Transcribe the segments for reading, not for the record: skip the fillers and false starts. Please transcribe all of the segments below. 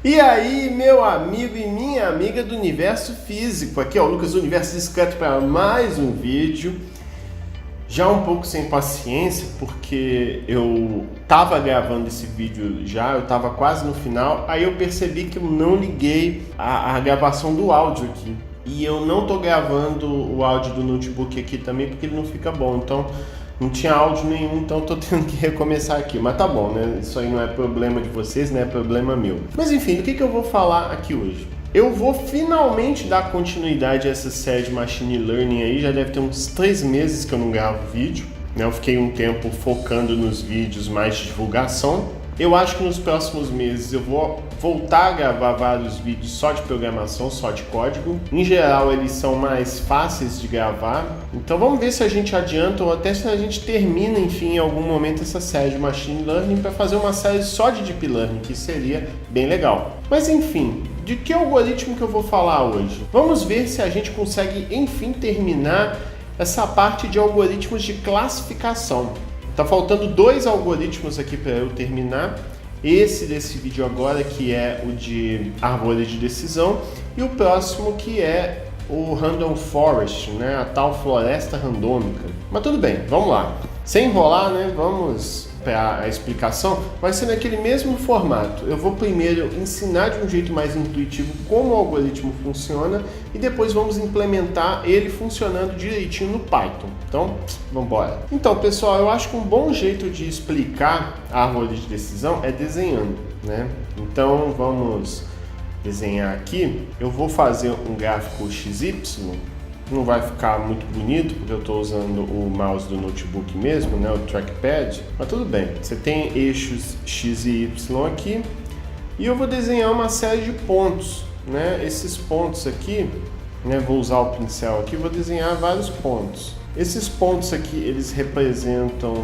E aí, meu amigo e minha amiga do Universo Físico, aqui é o Lucas do Universo Discreto para mais um vídeo. Já um pouco sem paciência, porque eu tava gravando esse vídeo já, eu tava quase no final, aí eu percebi que eu não liguei a gravação do áudio aqui. E eu não tô gravando o áudio do notebook aqui também, porque ele não fica bom, então não tinha áudio nenhum, então tô tendo que recomeçar aqui. Mas tá bom, né? Isso aí não é problema de vocês, né? É problema meu. Mas enfim, do que eu vou falar aqui hoje? Eu vou finalmente dar continuidade a essa série de Machine Learning aí. Já deve ter uns 3 meses que eu não gravo vídeo, né? Eu fiquei um tempo focando nos vídeos mais de divulgação. Eu acho que nos próximos meses eu vou voltar a gravar vários vídeos só de programação, só de código. Em geral eles são mais fáceis de gravar. Então vamos ver se a gente adianta ou até se a gente termina, enfim, em algum momento essa série de Machine Learning para fazer uma série só de Deep Learning, que seria bem legal. Mas enfim, de que algoritmo que eu vou falar hoje? Vamos ver se a gente consegue, enfim, terminar essa parte de algoritmos de classificação. Tá faltando 2 algoritmos aqui para eu terminar. Esse desse vídeo agora, que é o de árvore de decisão, e o próximo que é o Random Forest, né? A tal floresta randômica. Mas tudo bem, vamos lá. Sem enrolar, né? Vamos para a explicação. Vai ser naquele mesmo formato. Eu vou primeiro ensinar de um jeito mais intuitivo como o algoritmo funciona e depois vamos implementar ele funcionando direitinho no Python. Então, vamos embora. Então, pessoal, eu acho que um bom jeito de explicar a árvore de decisão é desenhando, né? Então, vamos desenhar aqui. Eu vou fazer um gráfico XY. Não vai ficar muito bonito porque eu estou usando o mouse do notebook mesmo, né, o trackpad, mas tudo bem. Você tem eixos X e Y aqui e eu vou desenhar uma série de pontos, né? Esses pontos aqui, né, vou usar o pincel aqui, vou desenhar vários pontos. Esses pontos aqui, eles representam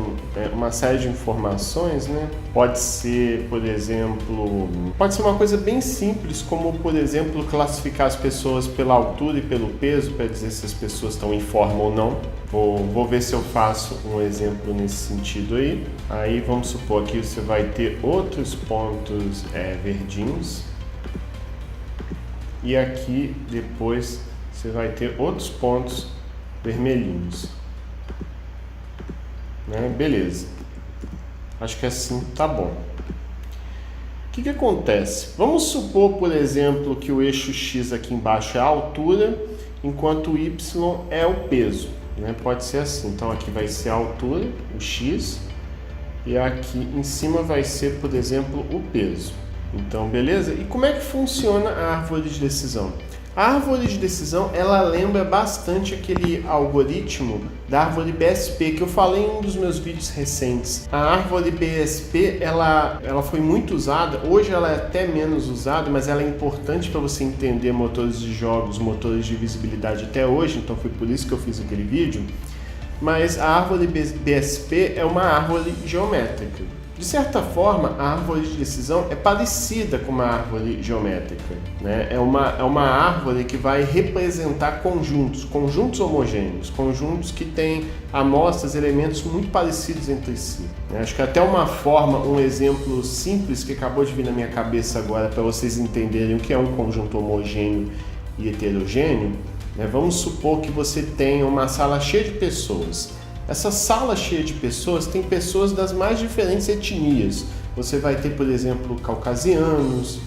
uma série de informações, né? Pode ser, por exemplo, pode ser uma coisa bem simples, como, por exemplo, classificar as pessoas pela altura e pelo peso, para dizer se as pessoas estão em forma ou não. Vou ver se eu faço um exemplo nesse sentido aí. Aí vamos supor que você vai ter outros pontos verdinhos. E aqui depois você vai ter outros pontos vermelhinhos, né? Beleza, acho que assim tá bom. O que acontece? Vamos supor, por exemplo, que o eixo X aqui embaixo é a altura, enquanto o Y é o peso, né? Pode ser assim, então aqui vai ser a altura, o X, e aqui em cima vai ser, por exemplo, o peso. Então, beleza? E como é que funciona a árvore de decisão? A árvore de decisão, ela lembra bastante aquele algoritmo da árvore BSP que eu falei em um dos meus vídeos recentes. A árvore BSP, ela foi muito usada, hoje ela é até menos usada, mas ela é importante para você entender motores de jogos, motores de visibilidade até hoje, então foi por isso que eu fiz aquele vídeo. Mas a árvore BSP é uma árvore geométrica. De certa forma, a árvore de decisão é parecida com uma árvore geométrica, né? É uma árvore que vai representar conjuntos homogêneos, conjuntos que têm amostras, elementos muito parecidos entre si, né? Acho que até uma forma, um exemplo simples que acabou de vir na minha cabeça agora para vocês entenderem o que é um conjunto homogêneo e heterogêneo, né? Vamos supor que você tenha uma sala cheia de pessoas. Essa sala cheia de pessoas tem pessoas das mais diferentes etnias. Você vai ter, por exemplo, caucasianos,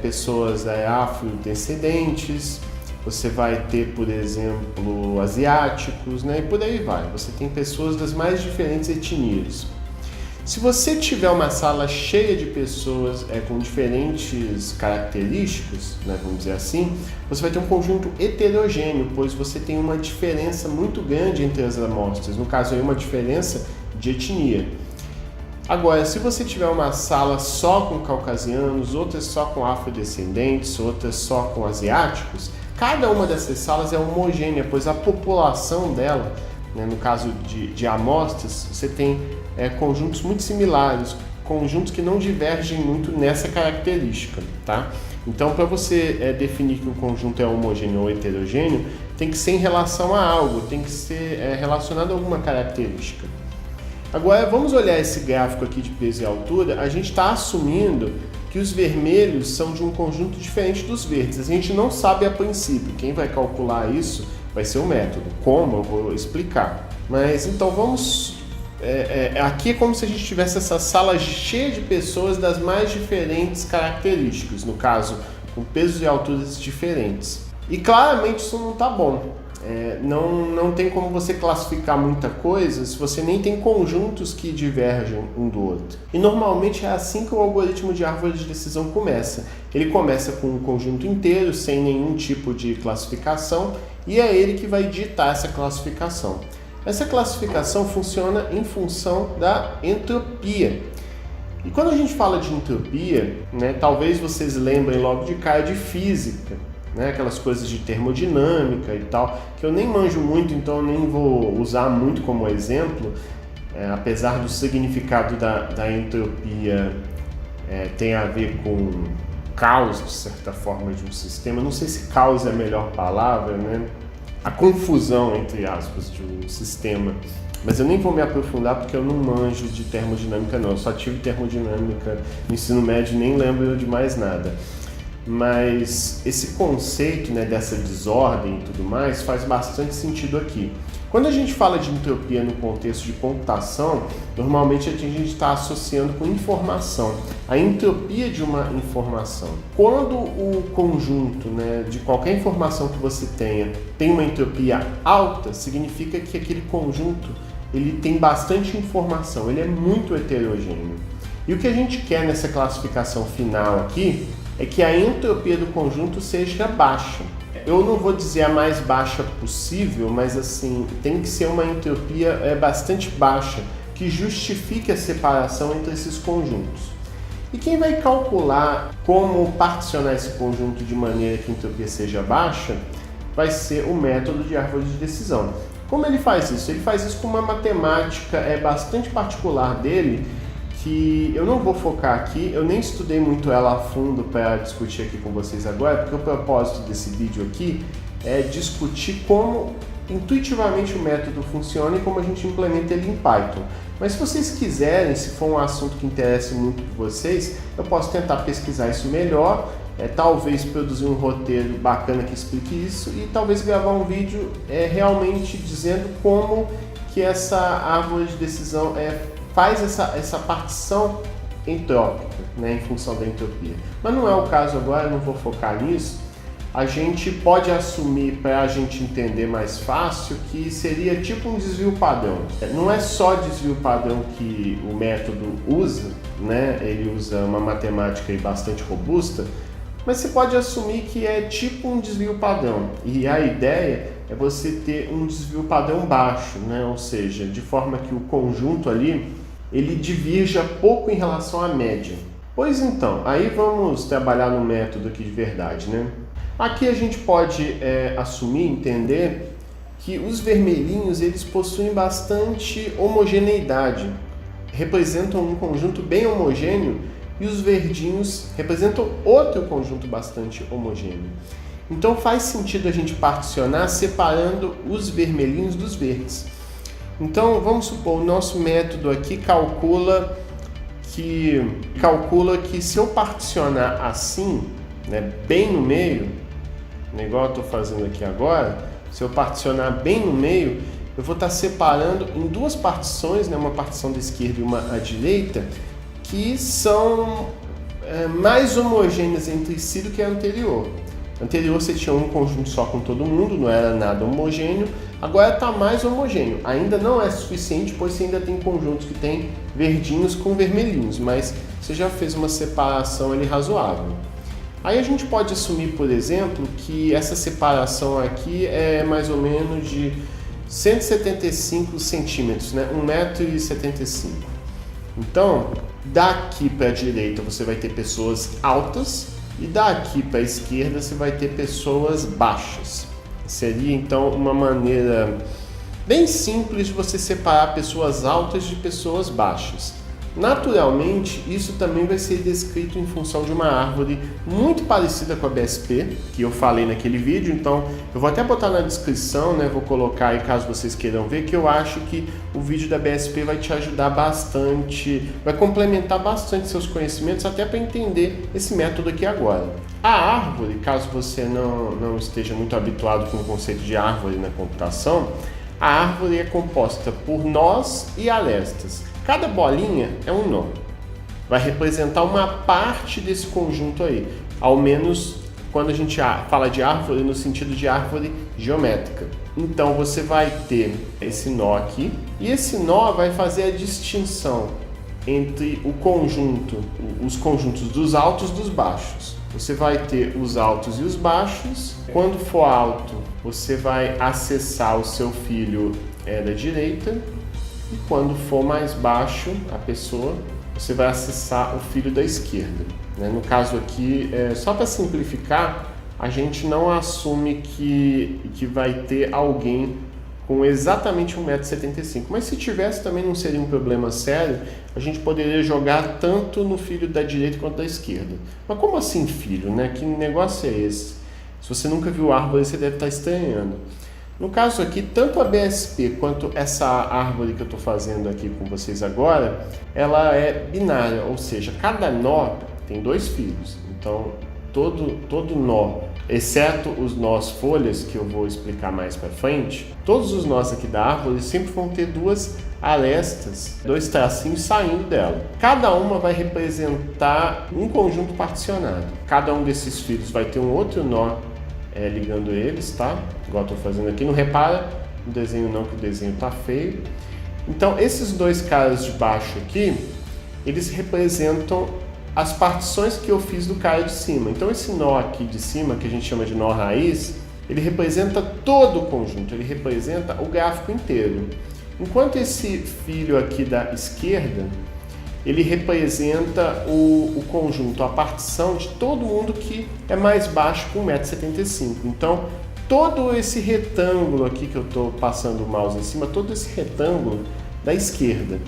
pessoas afrodescendentes, você vai ter, por exemplo, asiáticos, né? E por aí vai. Você tem pessoas das mais diferentes etnias. Se você tiver uma sala cheia de pessoas com diferentes características, né, vamos dizer assim, você vai ter um conjunto heterogêneo, pois você tem uma diferença muito grande entre as amostras, no caso aí uma diferença de etnia. Agora, se você tiver uma sala só com caucasianos, outras só com afrodescendentes, outras só com asiáticos, cada uma dessas salas é homogênea, pois a população dela, né, no caso de amostras, você tem conjuntos muito similares, conjuntos que não divergem muito nessa característica, tá? Então, para você definir que um conjunto é homogêneo ou heterogêneo, tem que ser em relação a algo, tem que ser relacionado a alguma característica. Agora, vamos olhar esse gráfico aqui de peso e altura. A gente está assumindo que os vermelhos são de um conjunto diferente dos verdes. A gente não sabe a princípio. Quem vai calcular isso vai ser o método. Como? Eu vou explicar. Mas então vamos... aqui é como se a gente tivesse essa sala cheia de pessoas das mais diferentes características. No caso, com pesos e alturas diferentes. E claramente isso não está bom. Não tem como você classificar muita coisa se você nem tem conjuntos que divergem um do outro. E normalmente é assim que o algoritmo de árvore de decisão começa. Ele começa com um conjunto inteiro, sem nenhum tipo de classificação, e é ele que vai ditar essa classificação. Essa classificação funciona em função da entropia. E quando a gente fala de entropia, né, talvez vocês lembrem logo de cara de física, né, aquelas coisas de termodinâmica e tal, que eu nem manjo muito, então eu nem vou usar muito como exemplo, apesar do significado da entropia tem a ver com caos, de certa forma, de um sistema. Não sei se caos é a melhor palavra, né? A confusão, entre aspas, de um sistema. Mas eu nem vou me aprofundar porque eu não manjo de termodinâmica não, eu só tive termodinâmica no ensino médio e nem lembro de mais nada. Mas esse conceito, né, dessa desordem e tudo mais faz bastante sentido aqui. Quando a gente fala de entropia no contexto de computação, normalmente a gente está associando com informação, a entropia de uma informação. Quando o conjunto, né, de qualquer informação que você tenha tem uma entropia alta, significa que aquele conjunto ele tem bastante informação, ele é muito heterogêneo. E o que a gente quer nessa classificação final aqui é que a entropia do conjunto seja baixa. Eu não vou dizer a mais baixa possível, mas assim, tem que ser uma entropia bastante baixa, que justifique a separação entre esses conjuntos. E quem vai calcular como particionar esse conjunto de maneira que a entropia seja baixa vai ser o método de árvore de decisão. Como ele faz isso? Ele faz isso com uma matemática bastante particular dele, que eu não vou focar aqui, eu nem estudei muito ela a fundo para discutir aqui com vocês agora, porque o propósito desse vídeo aqui é discutir como intuitivamente o método funciona e como a gente implementa ele em Python. Mas se vocês quiserem, se for um assunto que interesse muito de vocês, eu posso tentar pesquisar isso melhor, talvez produzir um roteiro bacana que explique isso e talvez gravar um vídeo realmente dizendo como que essa árvore de decisão faz essa partição entrópica, né, em função da entropia. Mas não é o caso agora, eu não vou focar nisso. A gente pode assumir, para a gente entender mais fácil, que seria tipo um desvio padrão. Não é só desvio padrão que o método usa, né? Ele usa uma matemática bastante robusta, mas você pode assumir que é tipo um desvio padrão. E a ideia é você ter um desvio padrão baixo, né? Ou seja, de forma que o conjunto ali ele divirja pouco em relação à média. Pois então, aí vamos trabalhar no método aqui de verdade, né? Aqui a gente pode assumir, entender que os vermelhinhos eles possuem bastante homogeneidade, representam um conjunto bem homogêneo, e os verdinhos representam outro conjunto bastante homogêneo. Então faz sentido a gente particionar separando os vermelhinhos dos verdes. Então vamos supor, o nosso método aqui calcula que se eu particionar assim, né, bem no meio, igual eu estou fazendo aqui agora, se eu particionar bem no meio, eu vou estar separando em duas partições, né, uma partição da esquerda e uma à direita, que são mais homogêneas entre si do que a anterior. Anterior você tinha um conjunto só com todo mundo, não era nada homogêneo, agora está mais homogêneo. Ainda não é suficiente, pois você ainda tem conjuntos que tem verdinhos com vermelhinhos, mas você já fez uma separação ali razoável. Aí a gente pode assumir, por exemplo, que essa separação aqui é mais ou menos de 175 centímetros, né? 1,75 m. Então, daqui para a direita você vai ter pessoas altas e daqui para a esquerda você vai ter pessoas baixas. Seria então uma maneira bem simples de você separar pessoas altas de pessoas baixas. Naturalmente, isso também vai ser descrito em função de uma árvore muito parecida com a BSP, que eu falei naquele vídeo, então eu vou até botar na descrição, né? Vou colocar aí caso vocês queiram ver, que eu acho que o vídeo da BSP vai te ajudar bastante, vai complementar bastante seus conhecimentos, até para entender esse método aqui agora. A árvore, caso você não esteja muito habituado com o conceito de árvore na computação, a árvore é composta por nós e arestas. Cada bolinha é um nó. Vai representar uma parte desse conjunto aí. Ao menos quando a gente fala de árvore no sentido de árvore geométrica. Então você vai ter esse nó aqui. E esse nó vai fazer a distinção entre o conjunto, os conjuntos dos altos e dos baixos. Você vai ter os altos e os baixos. Quando for alto, você vai acessar o seu filho da direita. E quando for mais baixo a pessoa, você vai acessar o filho da esquerda. No caso aqui, só para simplificar, a gente não assume que vai ter alguém com exatamente 1,75 m. Mas se tivesse também não seria um problema sério, a gente poderia jogar tanto no filho da direita quanto da esquerda. Mas como assim filho, né? Que negócio é esse? Se você nunca viu árvore, você deve estar estranhando. No caso aqui, tanto a BSP quanto essa árvore que eu estou fazendo aqui com vocês agora, ela é binária, ou seja, cada nó tem 2 filhos. Então, todo nó, exceto os nós folhas, que eu vou explicar mais para frente, todos os nós aqui da árvore sempre vão ter 2 arestas, 2 tracinhos saindo dela. Cada uma vai representar um conjunto particionado. Cada um desses fios vai ter um outro nó ligando eles, tá? Igual eu tô fazendo aqui. Não repara no desenho não, que o desenho tá feio. Então, esses 2 caras de baixo aqui, eles representam as partições que eu fiz do cara de cima. Então, esse nó aqui de cima, que a gente chama de nó raiz, ele representa todo o conjunto, ele representa o gráfico inteiro. Enquanto esse filho aqui da esquerda, ele representa o conjunto, a partição de todo mundo que é mais baixo que 1,75 m. Então, todo esse retângulo aqui que eu estou passando o mouse em cima, todo esse retângulo da esquerda.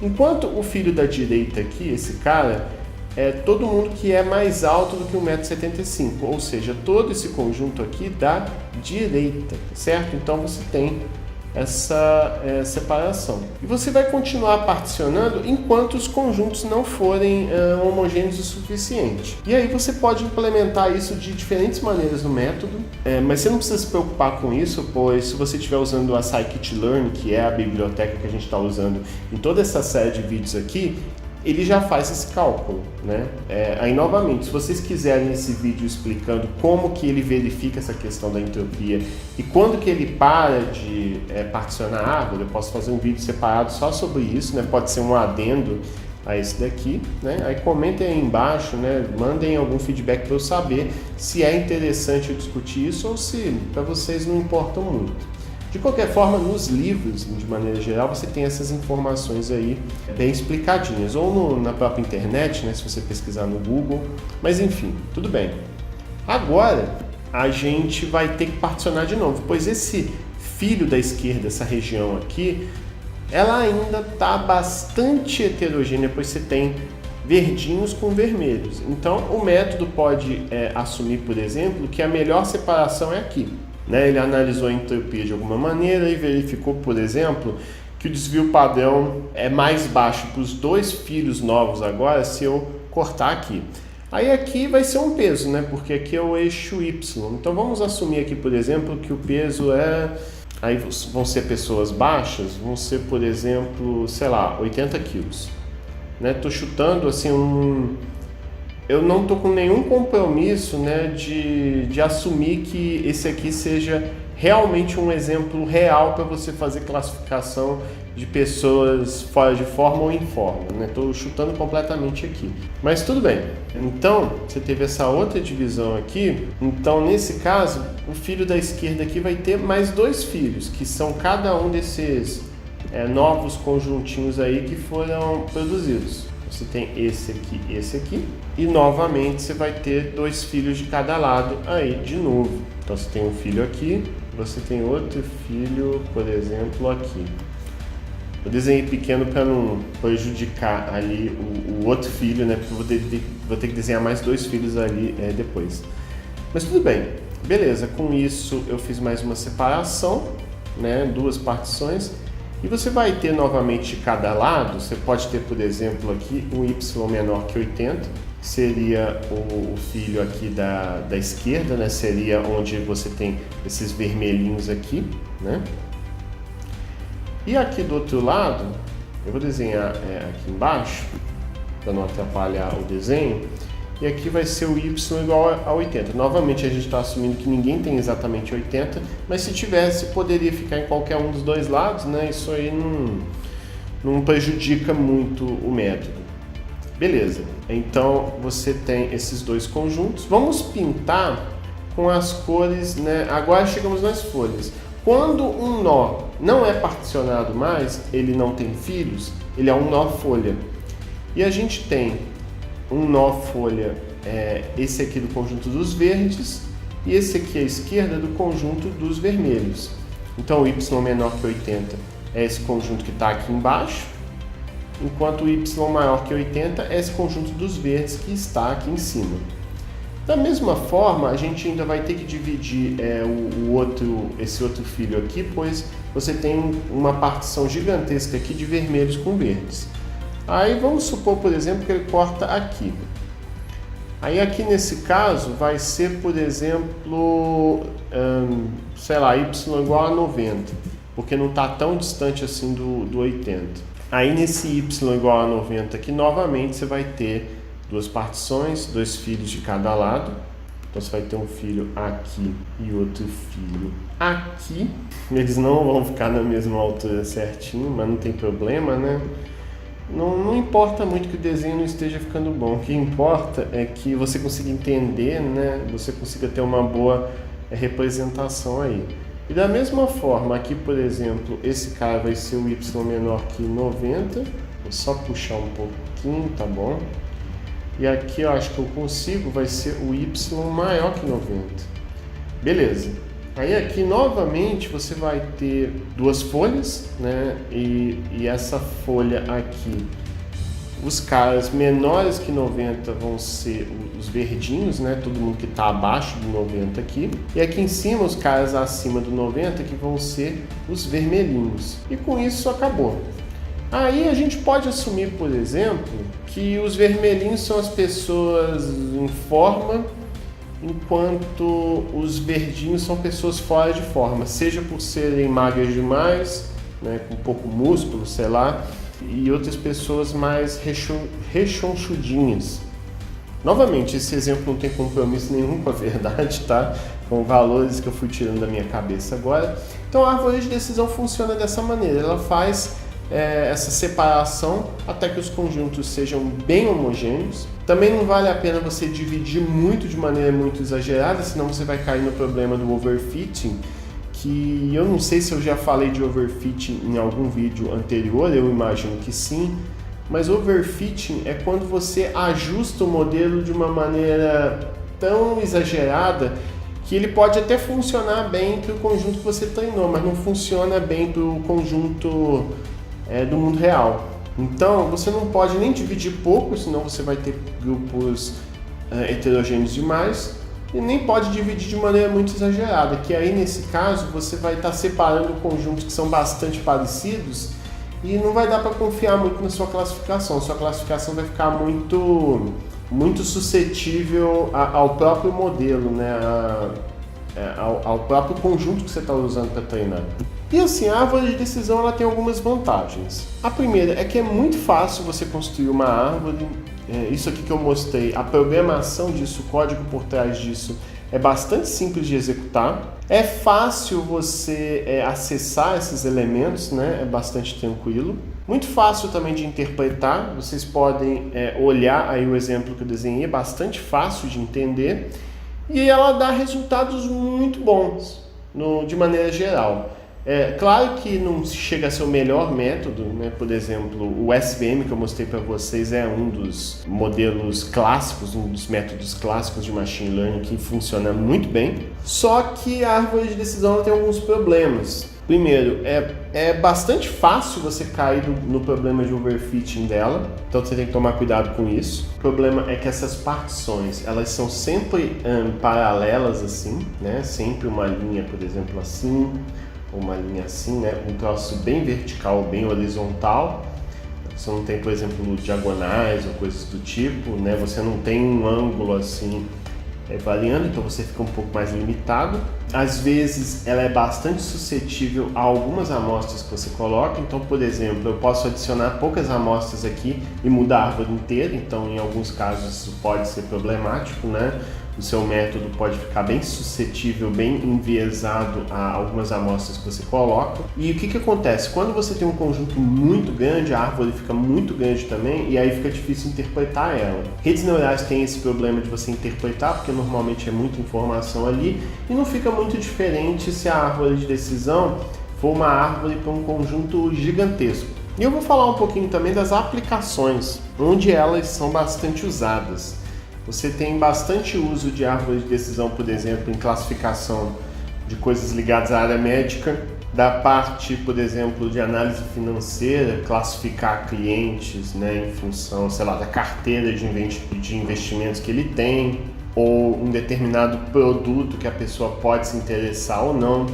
Enquanto o filho da direita aqui, esse cara, é todo mundo que é mais alto do que 1,75 m, ou seja, todo esse conjunto aqui da direita, certo? Então você tem essa separação. E você vai continuar particionando enquanto os conjuntos não forem homogêneos o suficiente. E aí você pode implementar isso de diferentes maneiras no método, mas você não precisa se preocupar com isso, pois se você estiver usando a scikit-learn, que é a biblioteca que a gente está usando em toda essa série de vídeos aqui, ele já faz esse cálculo, né? Aí novamente, se vocês quiserem esse vídeo explicando como que ele verifica essa questão da entropia e quando que ele para de particionar a árvore, eu posso fazer um vídeo separado só sobre isso, né? Pode ser um adendo a esse daqui, né? Aí comentem aí embaixo, né? Mandem algum feedback para eu saber se é interessante eu discutir isso ou se para vocês não importam muito. De qualquer forma, nos livros, de maneira geral, você tem essas informações aí bem explicadinhas, ou na própria internet, né, se você pesquisar no Google, mas enfim, tudo bem. Agora, a gente vai ter que particionar de novo, pois esse filho da esquerda, essa região aqui, ela ainda está bastante heterogênea, pois você tem verdinhos com vermelhos. Então, o método pode assumir, por exemplo, que a melhor separação é aqui. Ele analisou a entropia de alguma maneira e verificou, por exemplo, que o desvio padrão é mais baixo para os 2 filhos novos agora se eu cortar aqui. Aí aqui vai ser um peso, né? Porque aqui é o eixo Y. Então vamos assumir aqui, por exemplo, que o peso aí vão ser pessoas baixas, vão ser, por exemplo, sei lá, 80 quilos. Tô chutando assim eu não estou com nenhum compromisso, né, de assumir que esse aqui seja realmente um exemplo real para você fazer classificação de pessoas fora de forma ou em forma. Estou chutando completamente aqui. Mas tudo bem. Então, você teve essa outra divisão aqui. Então, nesse caso, o filho da esquerda aqui vai ter mais 2 filhos, que são cada um desses novos conjuntinhos aí que foram produzidos. Você tem esse aqui, e novamente você vai ter 2 filhos de cada lado aí de novo. Então você tem um filho aqui, você tem outro filho, por exemplo, aqui. Eu desenhei pequeno para não prejudicar ali o outro filho, né? Porque eu vou ter que desenhar mais 2 filhos ali depois. Mas tudo bem, beleza. Com isso eu fiz mais uma separação, né? 2 partições. E você vai ter novamente de cada lado. Você pode ter, por exemplo, aqui um y menor que 80, que seria o filho aqui da esquerda, né? Seria onde você tem esses vermelhinhos aqui, né? E aqui do outro lado, eu vou desenhar aqui embaixo, para não atrapalhar o desenho, e aqui vai ser o y igual a 80. Novamente a gente está assumindo que ninguém tem exatamente 80, mas se tivesse, poderia ficar em qualquer um dos 2 lados, né? Isso aí não prejudica muito o método. Beleza, então você tem esses 2 conjuntos. Vamos pintar com as cores, né? Agora chegamos nas folhas. Quando um nó não é particionado mais, ele não tem filhos, ele é um nó folha. E a gente tem um nó folha, esse aqui do conjunto dos verdes, e esse aqui à esquerda do conjunto dos vermelhos. Então o y menor que 80 é esse conjunto que está aqui embaixo, enquanto o y maior que 80 é esse conjunto dos verdes que está aqui em cima. Da mesma forma, a gente ainda vai ter que dividir esse outro filho aqui, pois você tem uma partição gigantesca aqui de vermelhos com verdes. Aí vamos supor, por exemplo, que ele corta aqui. Aí aqui nesse caso vai ser, por exemplo, sei lá, y igual a 90, porque não está tão distante assim do 80. Aí nesse y igual a 90 aqui, novamente você vai ter 2 partições, 2 filhos de cada lado. Então você vai ter um filho aqui e outro filho aqui. Eles não vão ficar na mesma altura certinho, mas não tem problema, né? Não importa muito que o desenho não esteja ficando bom. O que importa é que você consiga entender, né? Você consiga ter uma boa representação aí. E da mesma forma, aqui por exemplo, esse cara vai ser o y menor que 90. Vou só puxar um pouquinho, tá bom? E aqui eu acho que eu consigo, vai ser o y maior que 90. Beleza. Aí aqui novamente você vai ter 2 folhas, né? E essa folha aqui, os caras menores que 90 vão ser os verdinhos, né? Todo mundo que está abaixo do 90 aqui. E aqui em cima, os caras acima do 90 que vão ser os vermelhinhos. E com isso acabou. Aí a gente pode assumir, por exemplo, que os vermelhinhos são as pessoas em forma, enquanto os verdinhos são pessoas fora de forma, seja por serem magras demais, né, com pouco músculo, sei lá, e outras pessoas mais rechonchudinhas. Novamente, esse exemplo não tem compromisso nenhum com a verdade, tá? Com valores que eu fui tirando da minha cabeça agora. Então a árvore de decisão funciona dessa maneira, ela faz essa separação até que os conjuntos sejam bem homogêneos. Também não vale a pena você dividir muito de maneira muito exagerada, senão você vai cair no problema do overfitting, que eu não sei se eu já falei de overfitting em algum vídeo anterior, eu imagino que sim, mas overfitting é quando você ajusta o modelo de uma maneira tão exagerada que ele pode até funcionar bem para o conjunto que você treinou, mas não funciona bem para o conjunto do mundo real. Então você não pode nem dividir pouco, senão você vai ter grupos heterogêneos demais, e nem pode dividir de maneira muito exagerada, que aí nesse caso você vai estar separando conjuntos que são bastante parecidos e não vai dar para confiar muito na sua classificação. Sua classificação vai ficar muito suscetível ao próprio modelo, né? Ao próprio conjunto que você está usando para treinar. E assim, a árvore de decisão ela tem algumas vantagens. A primeira é que é muito fácil você construir uma árvore. Isso aqui que eu mostrei, a programação disso, o código por trás disso é bastante simples de executar. É fácil você acessar esses elementos, né? É bastante tranquilo. Muito fácil também de interpretar. Vocês podem olhar aí o exemplo que eu desenhei, é bastante fácil de entender. E ela dá resultados muito bons, de maneira geral. Claro que não chega a ser o melhor método, né? Por exemplo, o SVM que eu mostrei para vocês é um dos modelos clássicos, um dos métodos clássicos de Machine Learning que funciona muito bem. Só que a árvore de decisão tem alguns problemas. Primeiro, é bastante fácil você cair no problema de overfitting dela, então você tem que tomar cuidado com isso. O problema é que essas partições, elas são sempre paralelas assim, né? Sempre uma linha, por exemplo, assim, uma linha assim, né? Um troço bem vertical, bem horizontal. Você não tem, por exemplo, diagonais ou coisas do tipo, né? Você não tem um ângulo assim variando, então você fica um pouco mais limitado. Às vezes ela é bastante suscetível a algumas amostras que você coloca, então, por exemplo, eu posso adicionar poucas amostras aqui e mudar a árvore inteira, então em alguns casos isso pode ser problemático, né? O seu método pode ficar bem suscetível, bem enviesado a algumas amostras que você coloca. E o que acontece? Quando você tem um conjunto muito grande, a árvore fica muito grande também, e aí fica difícil interpretar ela. Redes neurais têm esse problema de você interpretar, porque normalmente é muita informação ali, e não fica muito diferente se a árvore de decisão for uma árvore para um conjunto gigantesco. E eu vou falar um pouquinho também das aplicações, onde elas são bastante usadas. Você tem bastante uso de árvore de decisão, por exemplo, em classificação de coisas ligadas à área médica, da parte, por exemplo, de análise financeira, classificar clientes, né, em função, sei lá, da carteira de investimentos que ele tem, ou um determinado produto que a pessoa pode se interessar ou não.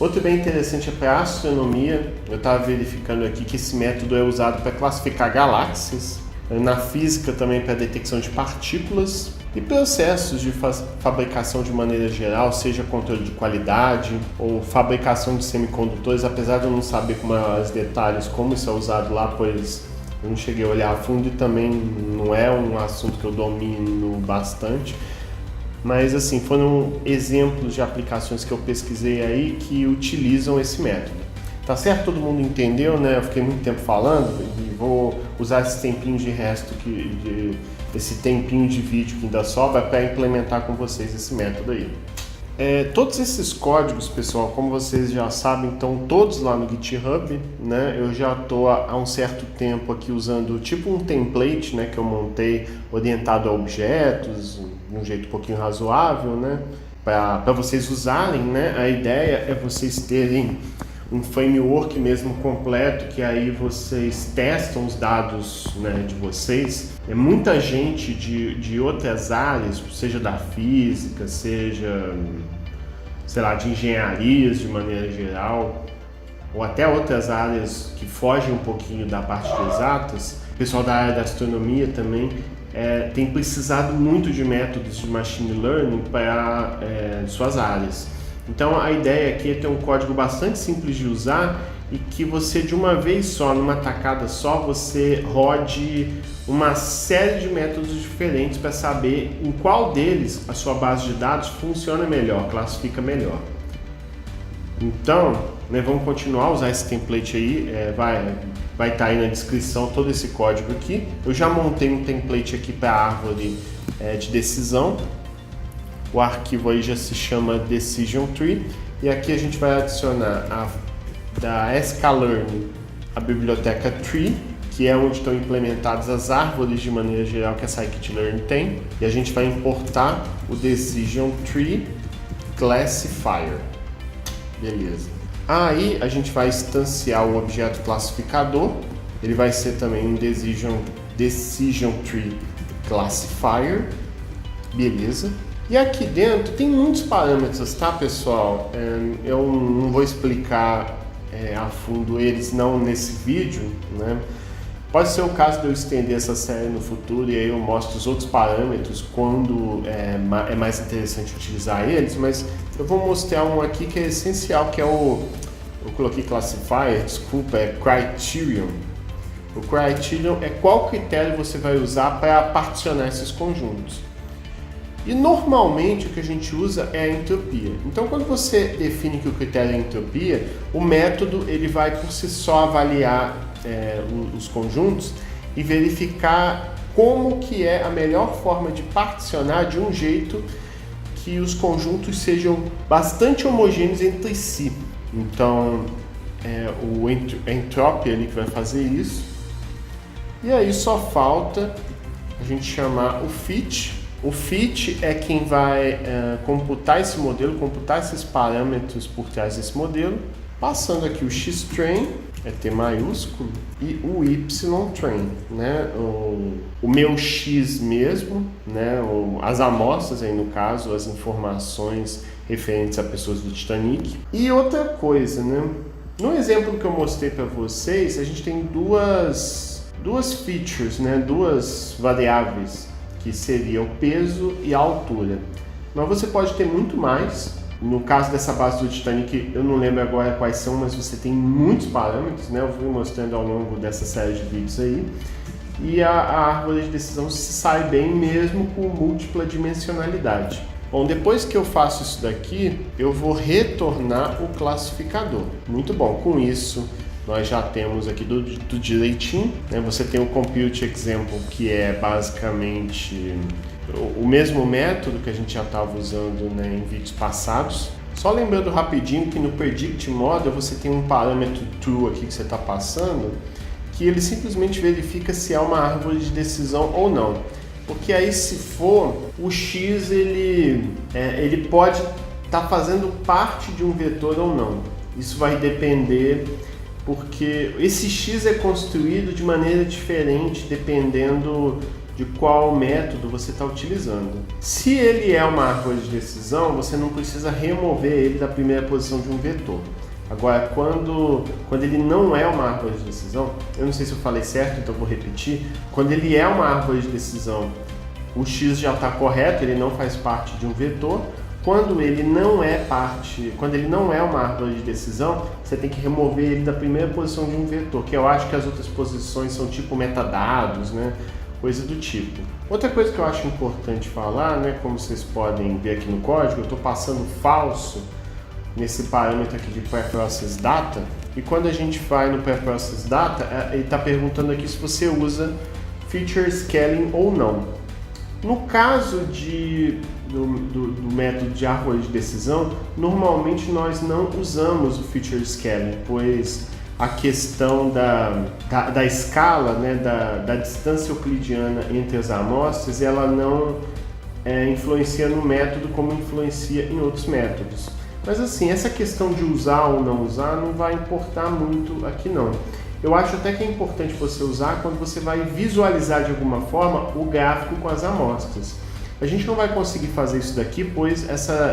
Outro bem interessante é para astronomia. Eu estava verificando aqui que esse método é usado para classificar galáxias. Na física também para detecção de partículas e processos de fabricação de maneira geral, seja controle de qualidade ou fabricação de semicondutores, apesar de eu não saber com maiores detalhes como isso é usado lá, pois eu não cheguei a olhar a fundo e também não é um assunto que eu domino bastante. Mas assim, foram exemplos de aplicações que eu pesquisei aí que utilizam esse método. Tá certo? Todo mundo entendeu, né? Eu fiquei muito tempo falando e vou usar esse tempinho de resto, esse tempinho de vídeo que ainda sobra para implementar com vocês esse método aí. Todos esses códigos, pessoal, como vocês já sabem, estão todos lá no GitHub, né? Eu já estou há um certo tempo aqui usando tipo um template, né, que eu montei orientado a objetos, de um jeito um pouquinho razoável, né? Para vocês usarem, né? A ideia é vocês terem um framework mesmo completo, que aí vocês testam os dados, né, de vocês. Muita gente de outras áreas, seja da física, seja, sei lá, de engenharias de maneira geral, ou até outras áreas que fogem um pouquinho da parte de exatas, o pessoal da área da astronomia também tem precisado muito de métodos de machine learning para suas áreas. Então a ideia aqui é ter um código bastante simples de usar e que você de uma vez só, numa tacada só, você rode uma série de métodos diferentes para saber em qual deles a sua base de dados funciona melhor, classifica melhor. Então, né, vamos continuar a usar esse template aí, vai estar aí na descrição todo esse código aqui. Eu já montei um template aqui para a árvore de decisão. O arquivo aí já se chama Decision Tree e aqui a gente vai adicionar da sklearn a biblioteca Tree, que é onde estão implementadas as árvores de maneira geral que a scikit-learn tem, e a gente vai importar o Decision Tree Classifier. Beleza. Aí a gente vai instanciar o objeto classificador, ele vai ser também um Decision Tree Classifier. Beleza. E aqui dentro tem muitos parâmetros, tá, pessoal? Eu não vou explicar a fundo eles não nesse vídeo, né? Pode ser o caso de eu estender essa série no futuro e aí eu mostro os outros parâmetros quando é mais interessante utilizar eles, mas eu vou mostrar um aqui que é essencial, que é eu coloquei classifier, desculpa, é criterion. O criterion é qual critério você vai usar para particionar esses conjuntos. E normalmente o que a gente usa é a entropia. Então quando você define que o critério é a entropia, o método ele vai por si só avaliar os conjuntos e verificar como que é a melhor forma de particionar de um jeito que os conjuntos sejam bastante homogêneos entre si. Então a entropia ali que vai fazer isso. E aí só falta a gente chamar o fit. O fit é quem vai computar esse modelo, computar esses parâmetros por trás desse modelo. Passando aqui o xtrain, é T maiúsculo, e o ytrain, né? O meu x mesmo, né? As amostras aí no caso, as informações referentes a pessoas do Titanic. E outra coisa, né? No exemplo que eu mostrei para vocês, a gente tem duas features, né? Duas variáveis, que seria o peso e a altura. Mas você pode ter muito mais. No caso dessa base do Titanic, eu não lembro agora quais são, mas você tem muitos parâmetros, né? Eu fui mostrando ao longo dessa série de vídeos aí. E a árvore de decisão se sai bem mesmo com múltipla dimensionalidade. Bom, depois que eu faço isso daqui, eu vou retornar o classificador. Muito bom, com isso nós já temos aqui do direitinho, né? Você tem o Compute Example, que é basicamente o mesmo método que a gente já estava usando, né, em vídeos passados. Só lembrando rapidinho que no Predict Model você tem um parâmetro True aqui que você está passando, que ele simplesmente verifica se é uma árvore de decisão ou não. Porque aí, se for, o X ele pode estar fazendo parte de um vetor ou não. Isso vai depender, porque esse X é construído de maneira diferente dependendo de qual método você está utilizando. Se ele é uma árvore de decisão, você não precisa remover ele da primeira posição de um vetor. Agora, quando ele não é uma árvore de decisão, eu não sei se eu falei certo, então vou repetir. Quando ele é uma árvore de decisão, o X já está correto, ele não faz parte de um vetor. Quando ele não é uma árvore de decisão, você tem que remover ele da primeira posição de um vetor, que eu acho que as outras posições são tipo metadados, né? Coisa do tipo. Outra coisa que eu acho importante falar, né? Como vocês podem ver aqui no código, eu estou passando falso nesse parâmetro aqui de preprocess data, e quando a gente vai no preprocess data, ele está perguntando aqui se você usa feature scaling ou não. No caso do método de árvore de decisão, normalmente nós não usamos o feature scaling, pois a questão da escala, né, da distância euclidiana entre as amostras, ela não influencia no método como influencia em outros métodos. Mas assim, essa questão de usar ou não usar não vai importar muito aqui não. Eu acho até que é importante você usar quando você vai visualizar de alguma forma o gráfico com as amostras. A gente não vai conseguir fazer isso daqui, pois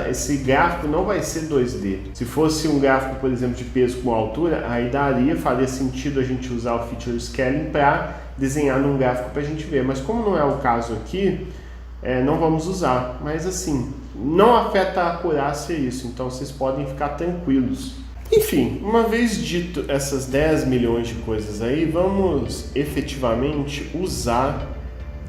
esse gráfico não vai ser 2D. Se fosse um gráfico, por exemplo, de peso com altura, aí faria sentido a gente usar o Feature Scaling para desenhar num gráfico para a gente ver. Mas como não é o caso aqui, não vamos usar. Mas assim, não afeta a acurácia isso, então vocês podem ficar tranquilos. Enfim, uma vez dito essas 10 milhões de coisas aí, vamos efetivamente usar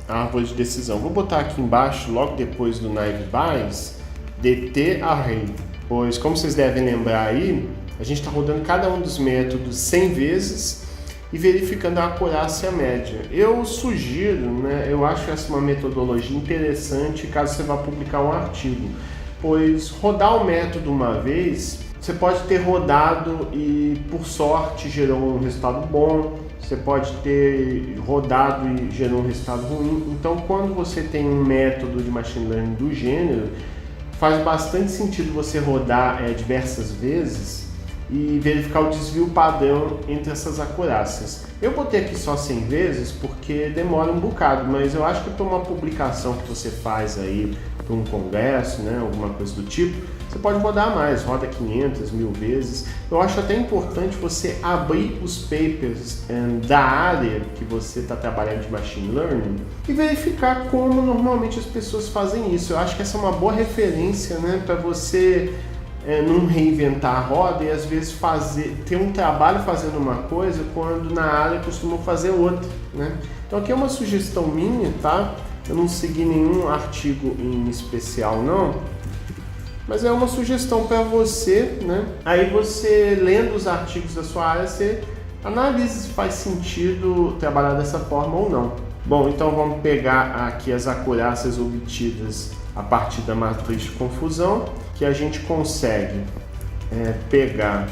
a árvore de decisão. Vou botar aqui embaixo, logo depois do naive Bayes, dt array, pois como vocês devem lembrar aí, a gente está rodando cada um dos métodos 100 vezes e verificando a acurácia média. Eu sugiro, né, eu acho essa uma metodologia interessante caso você vá publicar um artigo, pois rodar o método uma vez, você pode ter rodado e por sorte gerou um resultado bom, você pode ter rodado e gerou um resultado ruim. Então, quando você tem um método de machine learning do gênero, faz bastante sentido você rodar diversas vezes e verificar o desvio padrão entre essas acurácias. Eu botei aqui só 100 vezes porque demora um bocado, mas eu acho que para uma publicação que você faz aí, para um congresso, né, alguma coisa do tipo, você pode rodar mais, roda 500, 1000 vezes. Eu acho até importante você abrir os papers da área que você está trabalhando de Machine Learning e verificar como normalmente as pessoas fazem isso. Eu acho que essa é uma boa referência, né, para você não reinventar a roda e às vezes ter um trabalho fazendo uma coisa quando na área costumam fazer outra, né? Então aqui é uma sugestão minha, tá? Eu não segui nenhum artigo em especial não, mas é uma sugestão para você, né? Aí você, lendo os artigos da sua área, você analisa se faz sentido trabalhar dessa forma ou não. Bom, então vamos pegar aqui as acurácias obtidas a partir da matriz de confusão, que a gente consegue pegar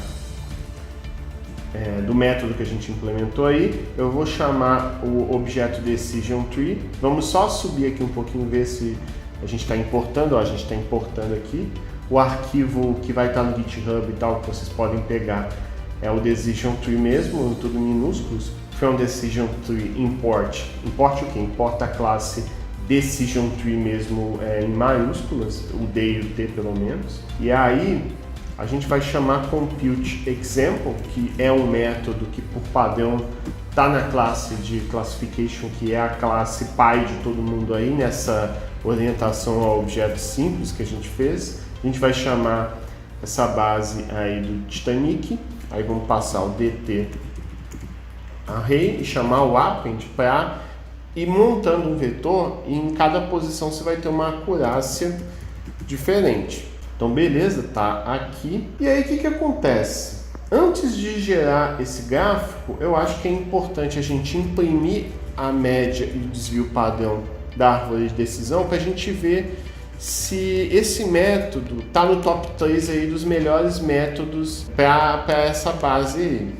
do método que a gente implementou aí. Eu vou chamar o objeto decision tree. Vamos só subir aqui um pouquinho, ver se a gente está importando. Ó, a gente está importando aqui O arquivo que vai estar no GitHub e tal, que vocês podem pegar, é o Decision Tree mesmo, tudo minúsculos. From Decision Tree import. Import o quê? Importa a classe Decision Tree mesmo em maiúsculas, o D e o T pelo menos. E aí a gente vai chamar Compute Example, que é um método que por padrão está na classe de Classification, que é a classe pai de todo mundo aí, nessa orientação a objetos simples que a gente fez. A gente vai chamar essa base aí do Titanic, aí vamos passar o DT array e chamar o append para ir montando um vetor, e em cada posição você vai ter uma acurácia diferente. Então beleza, tá aqui. E aí o que acontece? Antes de gerar esse gráfico, eu acho que é importante a gente imprimir a média e o desvio padrão da árvore de decisão para a gente ver se esse método está no top 3 aí dos melhores métodos para essa base aí.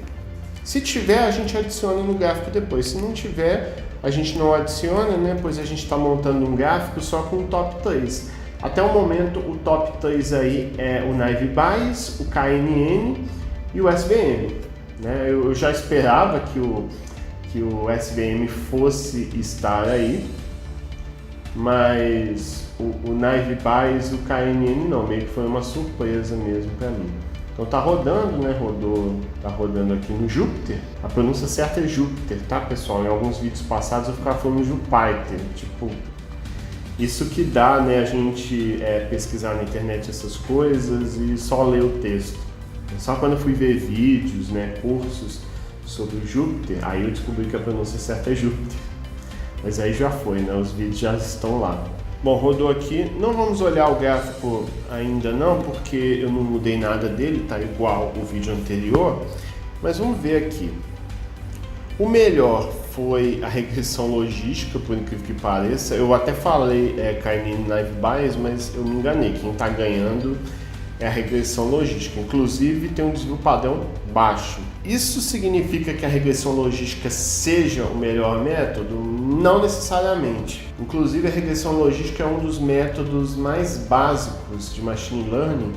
Se tiver, a gente adiciona no gráfico depois. Se não tiver, a gente não adiciona, né? Pois a gente está montando um gráfico só com o top 3. Até o momento, o top 3 aí é o Naive Bayes, o KNN e o SVM. Né? Eu já esperava que o SVM fosse estar aí, mas o Naive Bayes e o KNN não, meio que foi uma surpresa mesmo para mim. Então tá rodando, né? Tá rodando aqui no Jupyter. A pronúncia certa é Júpiter, tá, pessoal? Em alguns vídeos passados eu ficava falando Jupyter, tipo, isso que dá, né, a gente pesquisar na internet essas coisas e só ler o texto. Só quando eu fui ver vídeos, né, cursos sobre o Júpiter, aí eu descobri que a pronúncia certa é Júpiter. Mas aí já foi, né? Os vídeos já estão lá. Bom, rodou aqui. Não vamos olhar o gráfico ainda não, porque eu não mudei nada dele, tá igual o vídeo anterior. Mas vamos ver aqui. O melhor foi a regressão logística, por incrível que pareça. Eu até falei KNN Naive Bayes, mas eu me enganei. Quem está ganhando é a regressão logística. Inclusive tem um desvio padrão baixo. Isso significa que a regressão logística seja o melhor método? Não necessariamente. Inclusive a regressão logística é um dos métodos mais básicos de machine learning.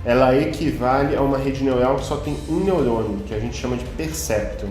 Ela equivale a uma rede neural que só tem um neurônio, que a gente chama de perceptron.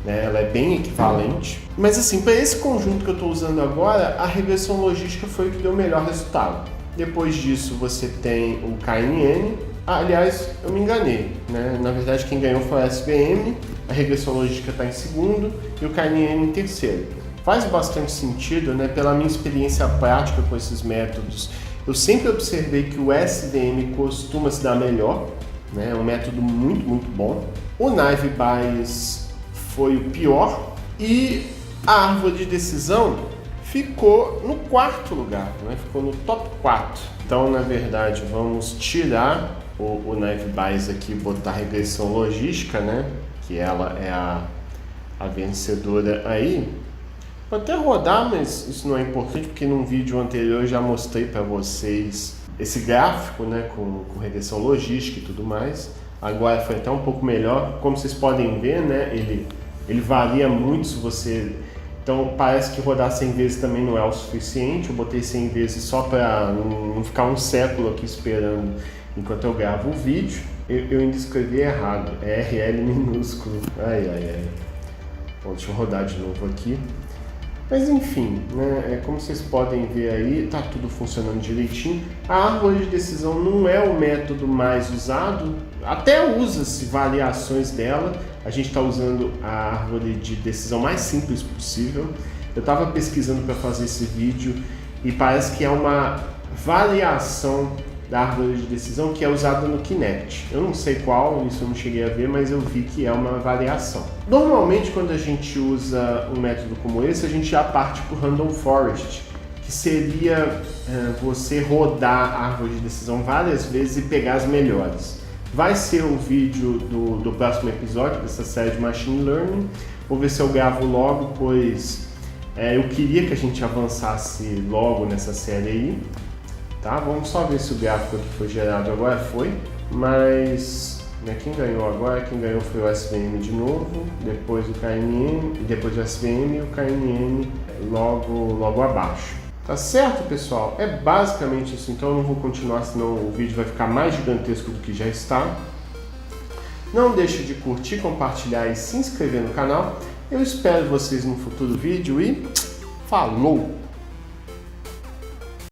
Ela é bem equivalente. Mas assim, para esse conjunto que eu estou usando agora, a regressão logística foi o que deu o melhor resultado. Depois disso você tem o KNN. Aliás, eu me enganei, né? Na verdade quem ganhou foi a SVM, a regressão logística está em segundo e o KNN em terceiro. Faz bastante sentido, né? Pela minha experiência prática com esses métodos, eu sempre observei que o SVM costuma se dar melhor, né? É um método muito bom. O Naive Bayes foi o pior e a árvore de decisão ficou no quarto lugar, né? Ficou no top 4. Então, na verdade, vamos tirar o Naive Bayes aqui e botar a regressão logística, né? Que ela é a vencedora aí. Vou até rodar, mas isso não é importante, porque num vídeo anterior eu já mostrei para vocês esse gráfico, né? Com regressão logística e tudo mais. Agora foi até um pouco melhor. Como vocês podem ver, né? Ele varia muito se você... Então parece que rodar 100 vezes também não é o suficiente. Eu botei 100 vezes só para não ficar um século aqui esperando enquanto eu gravo o vídeo. Eu ainda escrevi errado, é RL minúsculo. Ai. Bom, deixa eu rodar de novo aqui. Mas enfim, né, como vocês podem ver aí, tá tudo funcionando direitinho. A árvore de decisão não é o método mais usado, até usa-se variações dela. A gente está usando a árvore de decisão mais simples possível. Eu estava pesquisando para fazer esse vídeo e parece que é uma variação da árvore de decisão que é usada no Kinect. Eu não sei qual, isso eu não cheguei a ver, mas eu vi que é uma variação. Normalmente, quando a gente usa um método como esse, a gente já parte para o Random Forest, que seria você rodar a árvore de decisão várias vezes e pegar as melhores. Vai ser o vídeo do próximo episódio dessa série de Machine Learning. Vou ver se eu gravo logo, pois eu queria que a gente avançasse logo nessa série aí. Tá? Vamos só ver se o gráfico que foi gerado agora foi, mas quem ganhou agora, quem ganhou foi o SVM de novo, depois o KNN, depois o SVM e o KNN logo abaixo. Tá certo, pessoal? É basicamente isso. Então eu não vou continuar, senão o vídeo vai ficar mais gigantesco do que já está. Não deixe de curtir, compartilhar e se inscrever no canal. Eu espero vocês no futuro vídeo e falou!